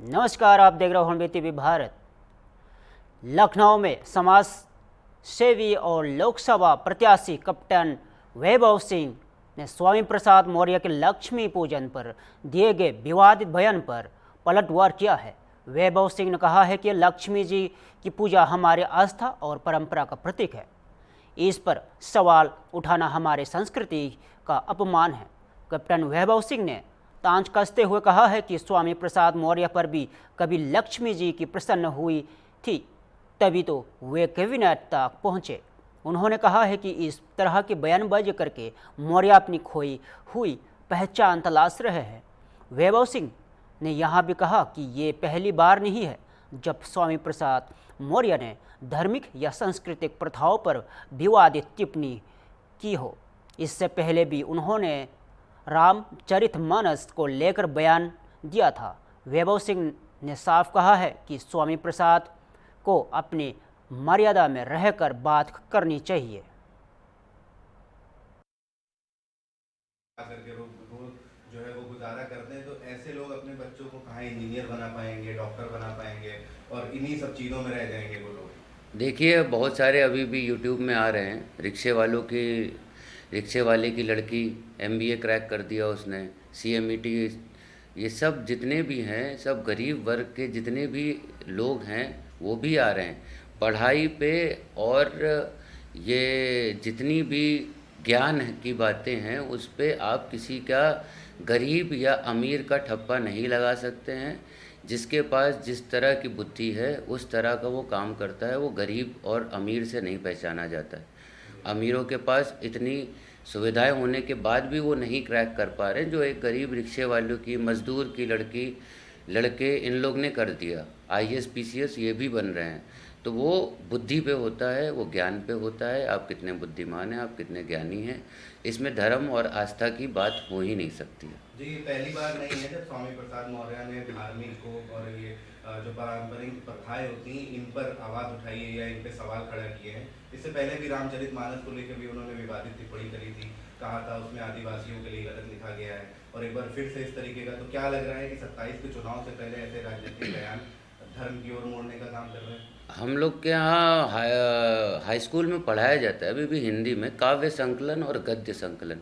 नमस्कार, आप देख रहे हो हॉर्नबिल टीवी भारत। लखनऊ में समाज सेवी और लोकसभा प्रत्याशी कैप्टन वैभव सिंह ने स्वामी प्रसाद मौर्य के लक्ष्मी पूजन पर दिए गए विवादित बयान पर पलटवार किया है। वैभव सिंह ने कहा है कि लक्ष्मी जी की पूजा हमारी आस्था और परंपरा का प्रतीक है। इस पर सवाल उठाना हमारे संस्कृति का अपमान है। कैप्टन वैभव सिंह ने तांज कसते हुए कहा है कि स्वामी प्रसाद मौर्य पर भी कभी लक्ष्मी जी की प्रसन्न हुई थी, तभी तो वे कैबिनेट तक पहुंचे। उन्होंने कहा है कि इस तरह की बयानबाजी करके मौर्य अपनी खोई हुई पहचान तलाश रहे हैं। वैभव सिंह ने यहाँ भी कहा कि ये पहली बार नहीं है जब स्वामी प्रसाद मौर्य ने धार्मिक या सांस्कृतिक प्रथाओं पर विवादित टिप्पणी की हो। इससे पहले भी उन्होंने रामचरितमानस को लेकर बयान दिया था। वैभव सिंह ने साफ कहा है कि स्वामी प्रसाद को अपनी मर्यादा में रहकर बात करनी चाहिए। करके रोज जो है वो गुजारा करते हैं, तो ऐसे लोग अपने बच्चों को कहाँ इंजीनियर बना पाएंगे, डॉक्टर बना पाएंगे, और इन्हीं सब चीज़ों में रह जाएंगे वो लोग। देखिए, बहुत सारे अभी भी यूट्यूब में आ रहे हैं। रिक्शे वाले की लड़की MBA क्रैक कर दिया उसने, CMET, ये सब जितने भी हैं, सब गरीब वर्ग के जितने भी लोग हैं वो भी आ रहे हैं पढ़ाई पे। और ये जितनी भी ज्ञान की बातें हैं उस पे आप किसी का गरीब या अमीर का ठप्पा नहीं लगा सकते हैं। जिसके पास जिस तरह की बुद्धि है उस तरह का वो काम करता है। वो गरीब और अमीर से नहीं पहचाना जाता है। अमीरों के पास इतनी सुविधाएं होने के बाद भी वो नहीं क्रैक कर पा रहे, जो एक गरीब रिक्शे वालों की, मज़दूर की लड़के इन लोग ने कर दिया। IAS PCS ये भी बन रहे हैं। तो वो बुद्धि पे होता है, वो ज्ञान पे होता है। आप कितने बुद्धिमान हैं, आप कितने ज्ञानी हैं, इसमें धर्म और आस्था की बात हो ही नहीं सकती है। जी, ये पहली बार नहीं है जब स्वामी प्रसाद मौर्य ने धार्मिक को और ये जो पारंपरिक प्रथाएं होती हैं इन पर आवाज़ उठाई है या इन पे सवाल खड़ा किए हैं। इससे पहले भी रामचरितमानस को लेकर भी उन्होंने विवादित टिप्पणी करी थी, कहा था उसमें आदिवासियों के लिए गलत लिखा गया है। और एक बार फिर से इस तरीके का, तो क्या लग रहा है कि 27 के चुनाव से पहले ऐसे राजनीतिक बयान धर्म की ओर मोड़ने का काम कर रहे हैं? हम लोग के यहाँ हाई स्कूल में पढ़ाया जाता है अभी भी हिंदी में काव्य संकलन और गद्य संकलन।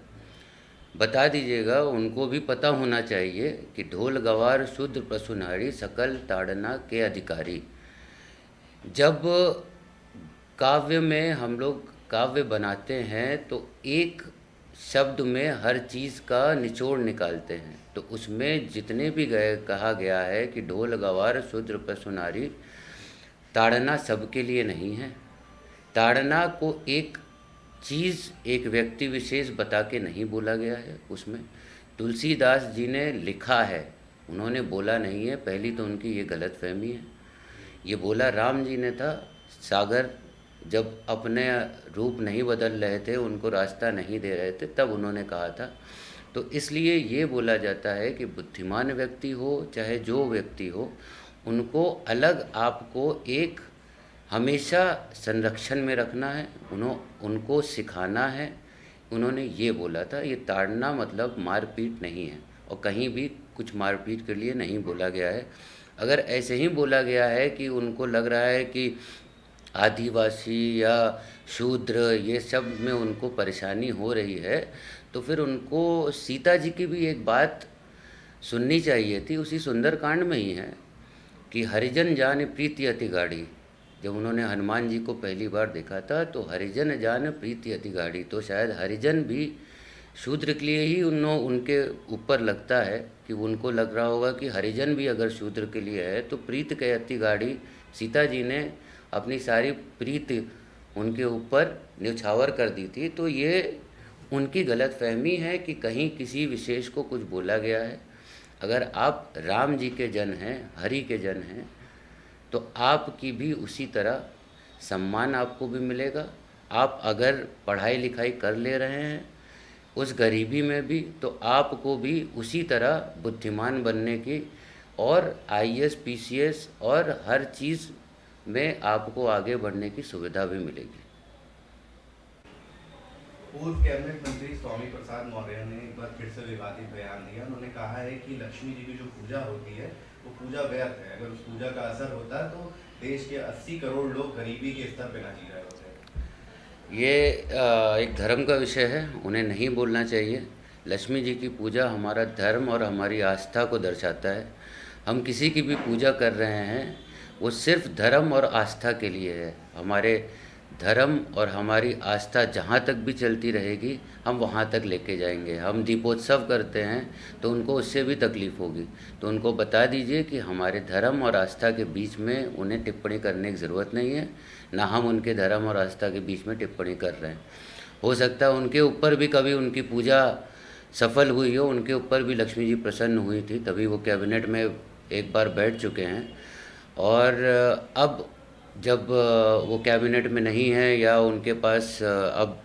बता दीजिएगा, उनको भी पता होना चाहिए कि ढोल गवार शूद्र पशुनारी सकल ताड़ना के अधिकारी। जब काव्य में हम लोग काव्य बनाते हैं तो एक शब्द में हर चीज़ का निचोड़ निकालते हैं। तो उसमें जितने भी कहा गया है कि ढोल गवार शूद्र पशुनारी, ताड़ना सबके लिए नहीं है। ताड़ना को एक चीज़, एक व्यक्ति विशेष बता के नहीं बोला गया है। उसमें तुलसीदास जी ने लिखा है, उन्होंने बोला नहीं है। पहली तो उनकी ये गलतफहमी है। ये बोला राम जी ने था। सागर जब अपने रूप नहीं बदल रहे थे, उनको रास्ता नहीं दे रहे थे, तब उन्होंने कहा था। तो इसलिए ये बोला जाता है कि बुद्धिमान व्यक्ति हो चाहे जो व्यक्ति हो, उनको अलग आपको एक हमेशा संरक्षण में रखना है, उनको सिखाना है। उन्होंने ये बोला था। ये ताड़ना मतलब मारपीट नहीं है, और कहीं भी कुछ मारपीट के लिए नहीं बोला गया है। अगर ऐसे ही बोला गया है कि उनको लग रहा है कि आदिवासी या शूद्र ये सब में उनको परेशानी हो रही है, तो फिर उनको सीता जी की भी एक बात सुननी चाहिए थी। उसी सुंदरकांड में ही है कि हरिजन जान प्रीति अति गाढ़ी। जब उन्होंने हनुमान जी को पहली बार देखा था तो हरिजन जान प्रीति अति गाढ़ी, तो शायद हरिजन भी शूद्र के लिए ही उनके ऊपर लगता है कि उनको लग रहा होगा कि हरिजन भी अगर शूद्र के लिए है तो प्रीत के अति गाढ़ी। सीता जी ने अपनी सारी प्रीत उनके ऊपर न्यौछावर कर दी थी। तो ये उनकी गलतफहमी है कि कहीं किसी विशेष को कुछ बोला गया है। अगर आप राम जी के जन हैं, हरि के जन हैं, तो आपकी भी उसी तरह सम्मान आपको भी मिलेगा। आप अगर पढ़ाई लिखाई कर ले रहे हैं उस गरीबी में भी, तो आपको भी उसी तरह बुद्धिमान बनने की और IAS PCS और हर चीज़ में आपको आगे बढ़ने की सुविधा भी मिलेगी। पूर्व कैबिनेट मंत्री स्वामी प्रसाद मौर्य ने एक बार फिर से विवादित बयान दिया। उन्होंने कहा है कि लक्ष्मी जी की जो पूजा होती है वो पूजा व्यर्थ है। अगर उस पूजा का असर होता तो देश के 80 करोड़ लोग गरीबी के स्तर पे ना जी रहे होते। ये एक धर्म का विषय है, उन्हें नहीं बोलना चाहिए। लक्ष्मी जी की पूजा हमारा धर्म और हमारी आस्था को दर्शाता है। हम किसी की भी पूजा कर रहे हैं वो सिर्फ धर्म और आस्था के लिए है। हमारे धर्म और हमारी आस्था जहाँ तक भी चलती रहेगी हम वहाँ तक लेके जाएंगे। हम दीपोत्सव करते हैं तो उनको उससे भी तकलीफ़ होगी, तो उनको बता दीजिए कि हमारे धर्म और आस्था के बीच में उन्हें टिप्पणी करने की ज़रूरत नहीं है, ना हम उनके धर्म और आस्था के बीच में टिप्पणी कर रहे हैं। हो सकता है उनके ऊपर भी कभी उनकी पूजा सफल हुई हो, उनके ऊपर भी लक्ष्मी जी प्रसन्न हुई थी, तभी वो कैबिनेट में एक बार बैठ चुके हैं। और अब जब वो कैबिनेट में नहीं है या उनके पास अब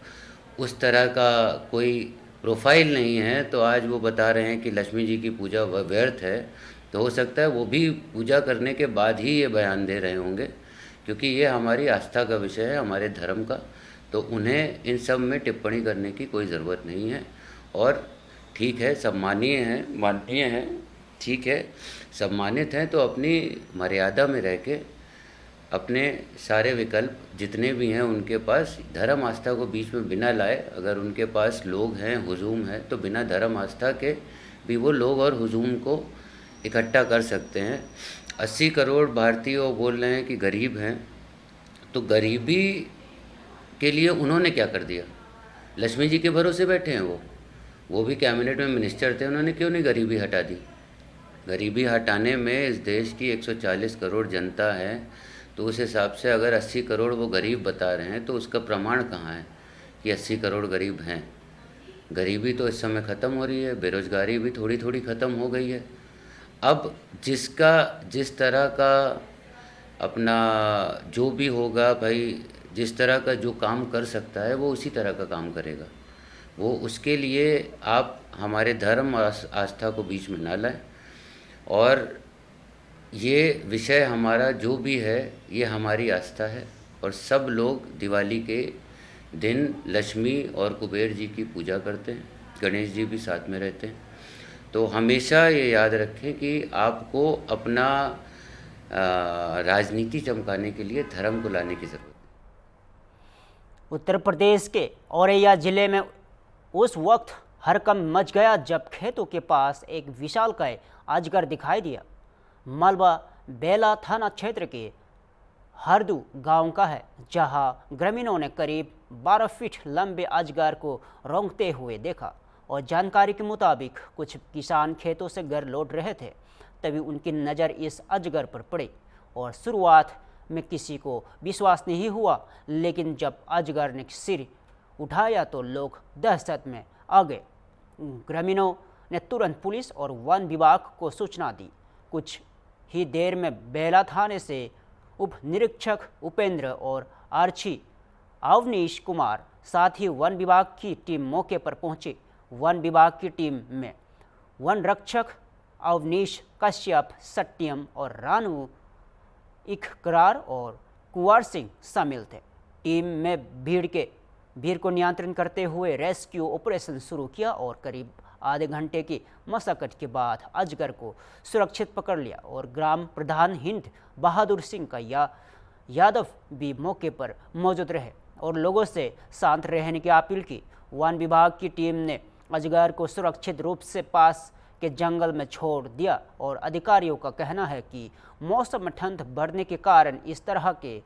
उस तरह का कोई प्रोफाइल नहीं है, तो आज वो बता रहे हैं कि लक्ष्मी जी की पूजा व्यर्थ है। तो हो सकता है वो भी पूजा करने के बाद ही ये बयान दे रहे होंगे, क्योंकि ये हमारी आस्था का विषय है, हमारे धर्म का। तो उन्हें इन सब में टिप्पणी करने की कोई ज़रूरत नहीं है। और ठीक है, सम्मानीय हैं, माननीय हैं, ठीक है, सम्मानित हैं, तो अपनी मर्यादा में रह के अपने सारे विकल्प जितने भी हैं उनके पास धर्म आस्था को बीच में बिना लाए, अगर उनके पास लोग हैं, हुजूम है, तो बिना धर्म आस्था के भी वो लोग और हुजूम को इकट्ठा कर सकते हैं। 80 करोड़ भारतीय वो बोल रहे हैं कि गरीब हैं, तो गरीबी के लिए उन्होंने क्या कर दिया? लक्ष्मी जी के भरोसे बैठे हैं वो भी कैबिनेट में मिनिस्टर थे, उन्होंने क्यों नहीं गरीबी हटा दी? गरीबी हटाने में इस देश की 140 करोड़ जनता है, तो उस हिसाब से अगर 80 करोड़ वो गरीब बता रहे हैं तो उसका प्रमाण कहाँ है कि 80 करोड़ गरीब हैं? गरीबी तो इस समय ख़त्म हो रही है, बेरोज़गारी भी थोड़ी थोड़ी ख़त्म हो गई है। अब जिसका जिस तरह का अपना जो भी होगा भाई, जिस तरह का जो काम कर सकता है वो उसी तरह का काम करेगा। वो उसके लिए आप हमारे धर्म और आस्था को बीच में ना लाएं। और ये विषय हमारा जो भी है ये हमारी आस्था है, और सब लोग दिवाली के दिन लक्ष्मी और कुबेर जी की पूजा करते हैं, गणेश जी भी साथ में रहते हैं। तो हमेशा ये याद रखें कि आपको अपना राजनीति चमकाने के लिए धर्म को लाने की ज़रूरत है। उत्तर प्रदेश के औरैया जिले में उस वक्त हड़कंप मच गया जब खेतों के पास एक विशालकाय अजगर दिखाई दिया। मालवा बेला थाना क्षेत्र के हरदू गांव का है, जहां ग्रामीणों ने करीब 12 फीट लंबे अजगर को रेंगते हुए देखा। और जानकारी के मुताबिक कुछ किसान खेतों से घर लौट रहे थे, तभी उनकी नज़र इस अजगर पर पड़ी। और शुरुआत में किसी को विश्वास नहीं हुआ, लेकिन जब अजगर ने सिर उठाया तो लोग दहशत में आ गए। ग्रामीणों ने तुरंत पुलिस और वन विभाग को सूचना दी। कुछ ही देर में बेला थाने से उप निरीक्षक उपेंद्र और आरक्षी अवनीश कुमार साथ ही वन विभाग की टीम मौके पर पहुंची। वन विभाग की टीम में वन रक्षक अवनीश कश्यप, सत्यम और रानू इकरार और कुंवर सिंह शामिल थे। टीम में भीड़ को नियंत्रण करते हुए रेस्क्यू ऑपरेशन शुरू किया और करीब आधे घंटे की मशक्कत के बाद अजगर को सुरक्षित पकड़ लिया। और ग्राम प्रधान हिंद बहादुर सिंह का यादव भी मौके पर मौजूद रहे और लोगों से शांत रहने की अपील की। वन विभाग की टीम ने अजगर को सुरक्षित रूप से पास के जंगल में छोड़ दिया और अधिकारियों का कहना है कि मौसम में ठंड बढ़ने के कारण इस तरह के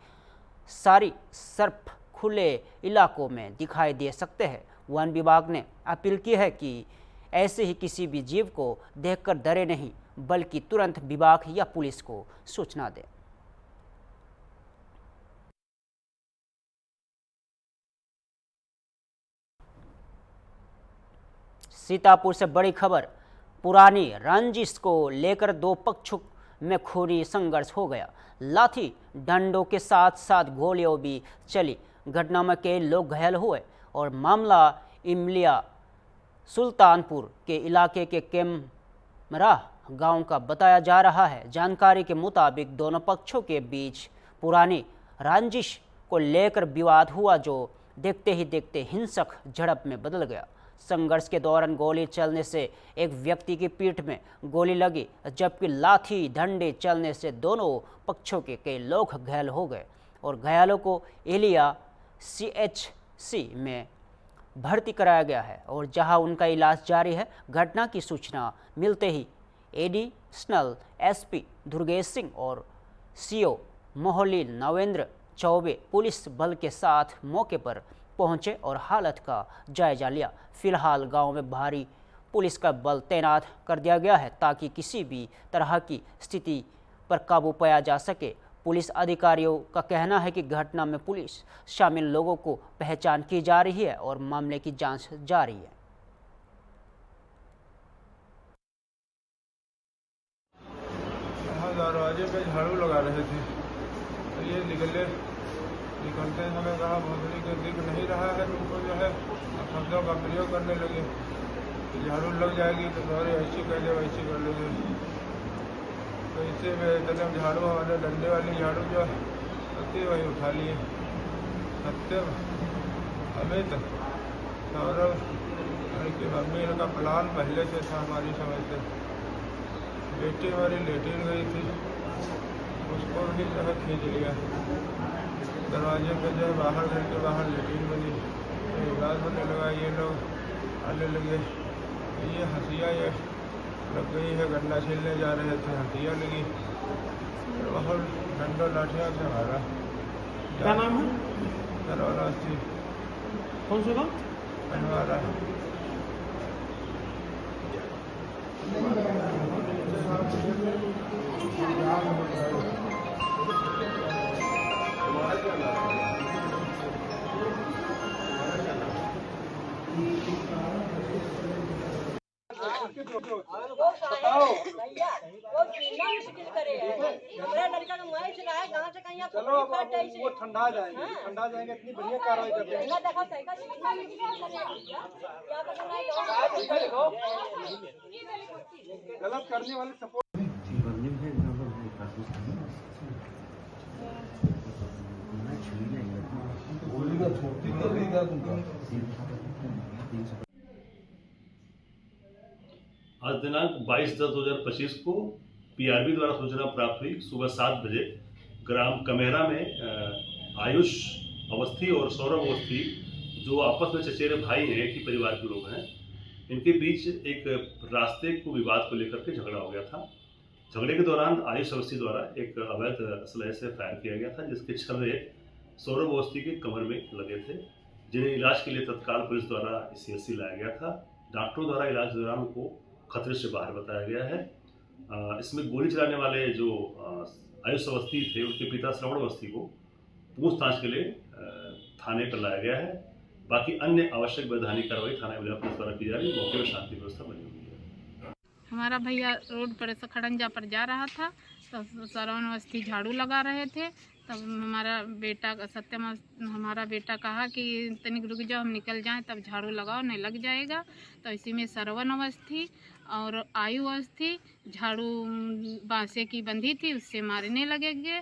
सारी सर्प खुले इलाकों में दिखाई दे सकते हैं। वन विभाग ने अपील की है कि ऐसे ही किसी भी जीव को देखकर डरे नहीं, बल्कि तुरंत विभाग या पुलिस को सूचना दें। सीतापुर से बड़ी खबर, पुरानी रंजिश को लेकर दो पक्षों में खूनी संघर्ष हो गया। लाठी डंडों के साथ साथ गोलियां भी चली। घटना में कई लोग घायल हुए और मामला इमलिया सुल्तानपुर के इलाके के कैमरा गांव का बताया जा रहा है। जानकारी के मुताबिक दोनों पक्षों के बीच पुरानी रंजिश को लेकर विवाद हुआ, जो देखते ही देखते हिंसक झड़प में बदल गया। संघर्ष के दौरान गोली चलने से एक व्यक्ति की पीठ में गोली लगी, जबकि लाठी डंडे चलने से दोनों पक्षों के कई लोग घायल हो गए और घायलों को एलिया CHC में भर्ती कराया गया है और जहां उनका इलाज जारी है। घटना की सूचना मिलते ही एडिशनल SP दुर्गेश सिंह और CO मोहल्ली नवेंद्र चौबे पुलिस बल के साथ मौके पर पहुंचे और हालत का जायजा लिया। फिलहाल गांव में भारी पुलिस का बल तैनात कर दिया गया है ताकि किसी भी तरह की स्थिति पर काबू पाया जा सके। पुलिस अधिकारियों का कहना है कि घटना में पुलिस शामिल लोगों को पहचान की जा रही है और मामले की जांच जारी है। दरवाजे पे झाड़ू लगा रहे थे तो ये निकलते समय कहा भोसड़ी के दिख नहीं रहा है तुमको जो है शब्दों का प्रयोग करने लगे। झाड़ू लग जाएगी तो थोड़ी ऐसी कर ले वैसी कर लेंगे। तो इससे में झाड़ू वाले डंडे वाली झाड़ू जो होती वही उठा लिए। सत्यम अमित सौरभ की मम्मी का प्लान पहले से था हमारी समझ से। बेटी हमारी लेटिन गई थी, उसको भी जो है खींच लिया। दरवाजे पे जो है बाहर घर के बाहर लेटिन बनी, तो इलाज होने लगा। ये लोग आने लगे, ये हंसिया ये लग गई है, गन्ना छीलने जा रहे थे, हंसिया लगी, बहुत डंडो लाठिया से मारा। क्या नाम है? दरवाजा थी। कौन सा गाँव? बनवारा। बताओ वो कितना मुश्किल करे है। मेरा लड़का का मोबाइल चला है, गाँव से कहीं चलो अब वो ठंडा जाएंगे, ठंडा जाएंगे, इतनी बढ़िया कार्रवाई करते हैं। देखा साइकिल क्या पता गलत करने वाले सपोर्ट आज दिनांक 22/10/2025 को PRB द्वारा सूचना प्राप्त हुई सुबह 7 बजे ग्राम कमेरा में आयुष अवस्थी और सौरभ अवस्थी जो आपस में चचेरे भाई हैं, एक ही परिवार के लोग हैं, इनके बीच एक रास्ते को विवाद को लेकर के झगड़ा हो गया था। झगड़े के दौरान आयुष अवस्थी द्वारा एक अवैध असलहे से फायर किया गया था, जिसके छर्रे सौरभ अवस्थी के कमर में लगे थे, जिन्हें इलाज के लिए तत्काल पुलिस द्वारा CHC लाया गया था। डॉक्टरों द्वारा इलाज के दौरान उनको खतरे से बाहर बताया गया है। इसमें गोली चलाने वाले जो आयुष अवस्थी थे, उनके पिता श्रवण अवस्थी को पूछताछ के लिए थाने पर लाया गया है। बाकी अन्य आवश्यक वैधानिक कार्रवाई थाना पुलिस द्वारा की जा रही है। मौके पर शांति व्यवस्था बनी हुई है। हमारा भैया रोड पर से खड़ंजा पर जा रहा था तो श्रवण अवस्थी झाड़ू लगा रहे थे। तब हमारा बेटा सत्यम हमारा बेटा कहा कि तनिक रुक जाओ, हम निकल जाएं, तब झाड़ू लगाओ नहीं लग जाएगा। तो इसी में श्रवण अवस्थी और आयु अवस्थी झाड़ू बांसे की बंधी थी, उससे मारने लगेंगे।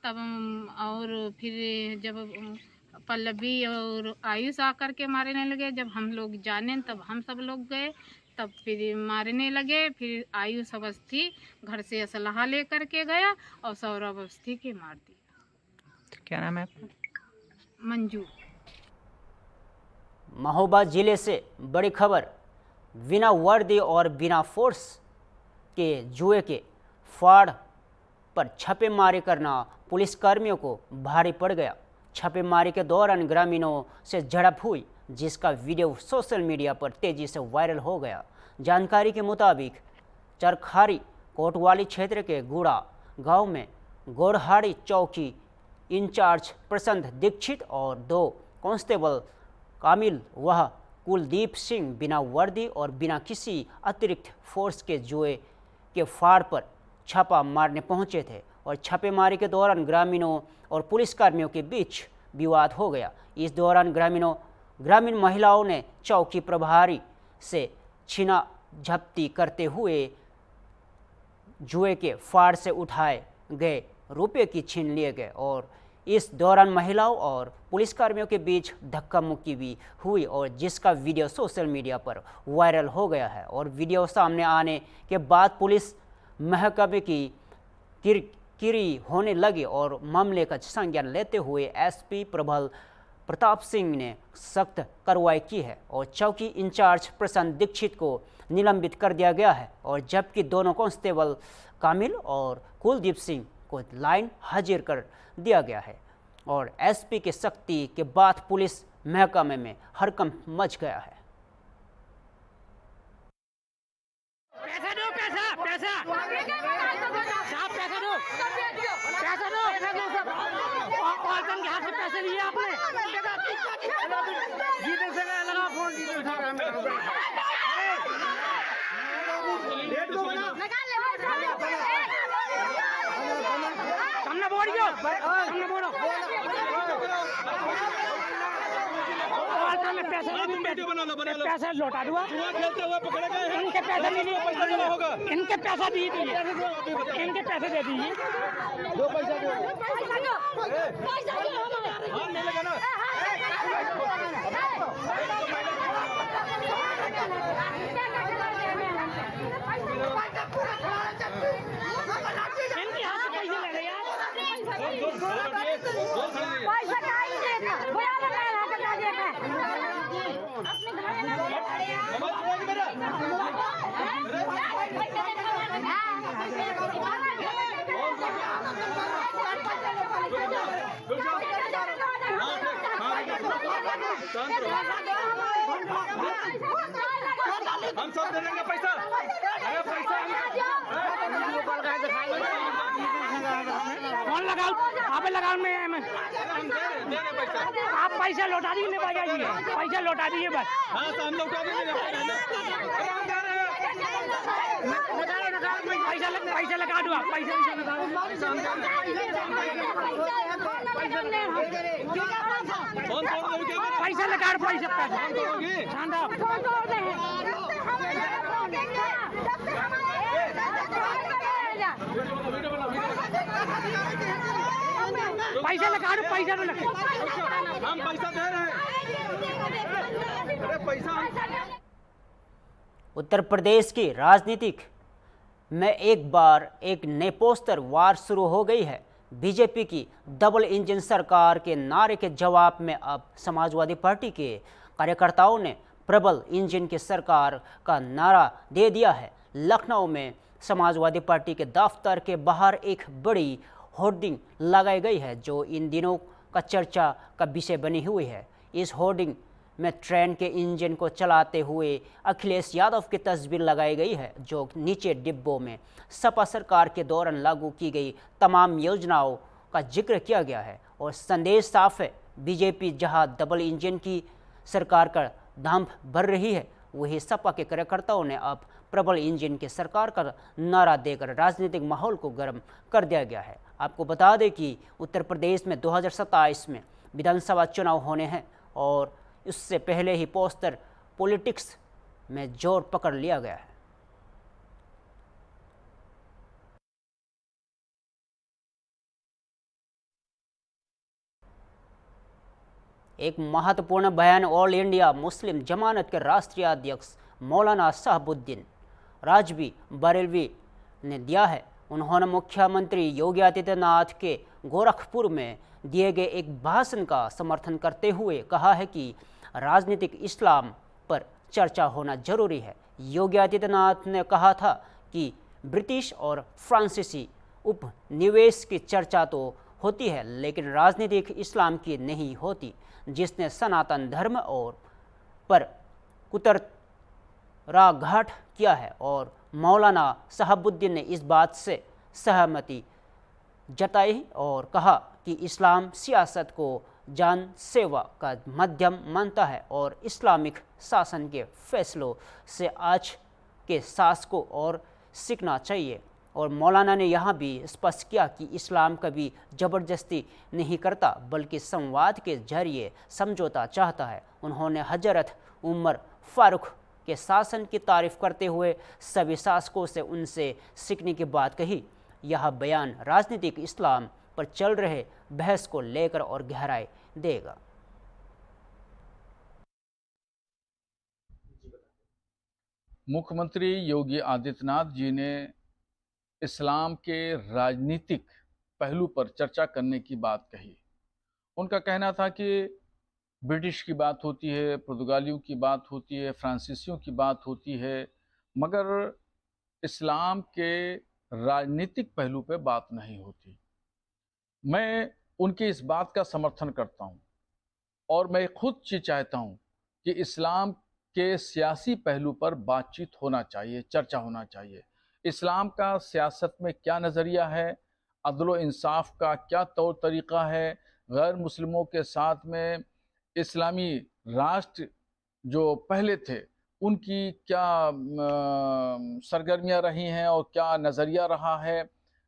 तब और फिर जब पल्लवी और आयुष आकर के मारने लगे, जब हम लोग जाने तब हम सब लोग गए, तब फिर मारने लगे। फिर आयुष अवस्थी घर से असलहा लेकर के गया और सौरभ अवस्थी के मार दिया। क्या नाम है आपका? मंजू। महोबा जिले से बड़ी खबर। बिना वर्दी और बिना फोर्स के जुए के फाड़ पर छापेमारी करना पुलिसकर्मियों को भारी पड़ गया। छापेमारी के दौरान ग्रामीणों से झड़प हुई, जिसका वीडियो सोशल मीडिया पर तेजी से वायरल हो गया। जानकारी के मुताबिक चरखारी कोतवाली क्षेत्र के गुड़ा गांव में गोरहाड़ी चौकी इंचार्ज प्रसन्न दीक्षित और 2 कांस्टेबल कामिल वह कुलदीप सिंह बिना वर्दी और बिना किसी अतिरिक्त फोर्स के जुए के फाड़ पर छापा मारने पहुंचे थे और छापेमारी के दौरान ग्रामीणों और पुलिसकर्मियों के बीच विवाद हो गया। इस दौरान ग्रामीण महिलाओं ने चौकी प्रभारी से छीना झपटी करते हुए जुए के फाड़ से उठाए गए रुपये की छीन लिए गए और इस दौरान महिलाओं और पुलिसकर्मियों के बीच धक्का मुक्की भी हुई और जिसका वीडियो सोशल मीडिया पर वायरल हो गया है। और वीडियो सामने आने के बाद पुलिस महकमे की किरकिरी होने लगी और मामले का संज्ञान लेते हुए एसपी प्रबल प्रताप सिंह ने सख्त कार्रवाई की है और चौकी इंचार्ज प्रशांत दीक्षित को निलंबित कर दिया गया है और जबकि दोनों कांस्टेबल कामिल और कुलदीप सिंह को लाइन हाजिर कर दिया गया है। और एसपी के सख्ती के बाद पुलिस महकमे में हड़कंप मच गया है। पैसा दो, पैसा पैसा साहब, पैसा दो, पैसा दो, औरतन के हाथ से पैसे लिए आपने। जीते से लगा फोन, जीते उठा रहा सामने बोलियो, सामने बोलो। पैसा लौटा दूंगा, इनके पैसे नहीं लिए, इनके पैसा दिए दीजिए, इनके पैसे दे दीजिए। दो पैसा दो, पैसा दो, इनके हाथ से पैसे ले ले यार। पैसा नहीं देता, बुरा लग रहा है कटा देता हम सब दे देंगे पैसा। अरे पैसा फोन लगाओ, आप लगाओ, मैं आप पैसा लौटा दीजिए, पैसा लौटा दीजिए बस। हाँ तो हम लौटा देंगे। पैसा लगा दो आप, पैसा पैसा लगा दो, पैसा लगा दो, पैसा तो लगा, हम पैसा दे रहे हैं। अरे पैसा उत्तर प्रदेश की राजनीतिक में एक बार एक नए पोस्टर वार शुरू हो गई है। बीजेपी की डबल इंजन सरकार के नारे के जवाब में अब समाजवादी पार्टी के कार्यकर्ताओं ने प्रबल इंजन की सरकार का नारा दे दिया है। लखनऊ में समाजवादी पार्टी के दफ्तर के बाहर एक बड़ी होर्डिंग लगाई गई है जो इन दिनों का चर्चा का विषय बनी हुई है। इस होर्डिंग में ट्रेन के इंजन को चलाते हुए अखिलेश यादव की तस्वीर लगाई गई है जो नीचे डिब्बों में सपा सरकार के दौरान लागू की गई तमाम योजनाओं का जिक्र किया गया है। और संदेश साफ है, बीजेपी जहां डबल इंजन की सरकार का दांभ भर रही है, वही सपा के कार्यकर्ताओं ने अब प्रबल इंजन की सरकार का नारा देकर राजनीतिक माहौल को गर्म कर दिया गया है। आपको बता दें कि उत्तर प्रदेश में 2027 में विधानसभा चुनाव होने हैं और इससे पहले ही पोस्टर पॉलिटिक्स में जोर पकड़ लिया गया है। एक महत्वपूर्ण बयान ऑल इंडिया मुस्लिम जमानत के राष्ट्रीय अध्यक्ष मौलाना शहाबुद्दीन राजवी बरेलवी ने दिया है। उन्होंने मुख्यमंत्री योगी आदित्यनाथ के गोरखपुर में दिए गए एक भाषण का समर्थन करते हुए कहा है कि राजनीतिक इस्लाम पर चर्चा होना जरूरी है। योगी आदित्यनाथ ने कहा था कि ब्रिटिश और फ्रांसीसी उपनिवेश की चर्चा तो होती है लेकिन राजनीतिक इस्लाम की नहीं होती, जिसने सनातन धर्म और पर कुतराघात किया है। और मौलाना शहाबुद्दीन ने इस बात से सहमति जताई और कहा कि इस्लाम सियासत को जान सेवा का माध्यम मानता है और इस्लामिक शासन के फैसलों से आज के शासकों और सीखना चाहिए। और मौलाना ने यहाँ भी स्पष्ट किया कि इस्लाम कभी ज़बरदस्ती नहीं करता बल्कि संवाद के जरिए समझौता चाहता है। उन्होंने हजरत उमर फारूक के शासन की तारीफ करते हुए सभी शासकों से उनसे सीखने की बात कही। यह बयान राजनीतिक इस्लाम पर चल रहे बहस को लेकर और गहराई देगा। मुख्यमंत्री योगी आदित्यनाथ जी ने इस्लाम के राजनीतिक पहलू पर चर्चा करने की बात कही। उनका कहना था कि ब्रिटिश की बात होती है, पुर्तगालियों की बात होती है, फ्रांसीसियों की बात होती है, मगर इस्लाम के राजनीतिक पहलू पे बात नहीं होती। मैं उनकी इस बात का समर्थन करता हूँ और मैं खुद चाहता हूँ कि इस्लाम के सियासी पहलू पर बातचीत होना चाहिए, चर्चा होना चाहिए। इस्लाम का सियासत में क्या नज़रिया है, अदल इंसाफ का क्या तौर तरीक़ा है, गैर मुस्लिमों के साथ में इस्लामी राष्ट्र जो पहले थे उनकी क्या सरगर्मियाँ रही हैं और क्या नज़रिया रहा है,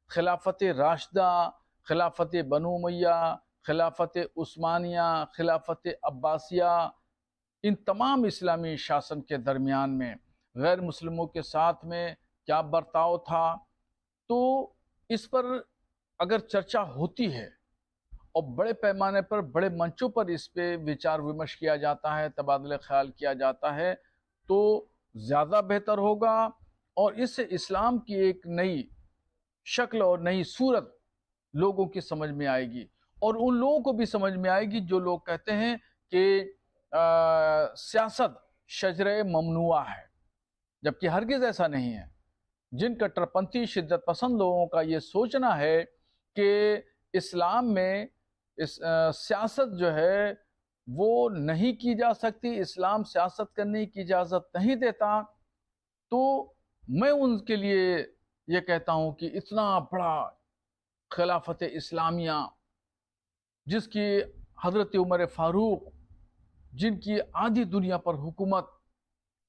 खिलाफत राशिदा, खिलाफत बनु उमैया, खिलाफत उस्मानिया, खिलाफत अब्बासिया, इन तमाम इस्लामी शासन के दरमियान में गैर मुस्लिमों के साथ में क्या बर्ताव था। तो इस पर अगर चर्चा होती है और बड़े पैमाने पर, बड़े मंचों पर इस पे विचार विमर्श किया जाता है, तबादला ख्याल किया जाता है, तो ज़्यादा बेहतर होगा और इससे इस्लाम की एक नई शक्ल और नई सूरत लोगों की समझ में आएगी और उन लोगों को भी समझ में आएगी जो लोग कहते हैं कि सियासत शजरे ममनुआ है, जबकि हरगिज़ ऐसा नहीं है। जिन कट्टरपंथी शिद्दत पसंद लोगों का ये सोचना है कि इस्लाम में इस सियासत जो है वो नहीं की जा सकती, इस्लाम सियासत करने की इजाज़त नहीं देता, तो मैं उनके लिए ये कहता हूँ कि इतना बड़ा खिलाफत इस्लामिया जिसकी हज़रत उमर फ़ारूक, जिनकी आधी दुनिया पर हुकूमत,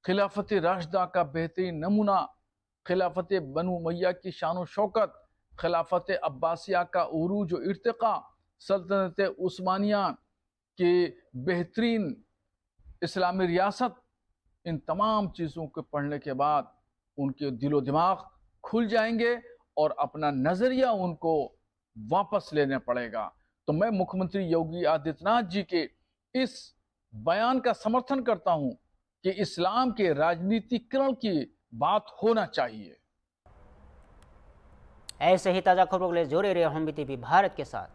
खिलाफत राशिदा का बेहतरीन नमूना, खिलाफत बनु उमैया की शान व शौकत, खिलाफत अब्बासिया का उरूज व इर्तिक़ा, सल्तनत उस्मानिया की बेहतरीन इस्लामी रियासत, इन तमाम चीज़ों को पढ़ने के बाद उनके दिलो दिमाग खुल जाएंगे और अपना नज़रिया उनको वापस लेना पड़ेगा। तो मैं मुख्यमंत्री योगी आदित्यनाथ जी के इस बयान का समर्थन करता हूं कि इस्लाम के राजनीतिकरण की बात होना चाहिए। ऐसे ही ताज़ा खबरों के लिए जुड़े रहिए हम BTV भारत के साथ।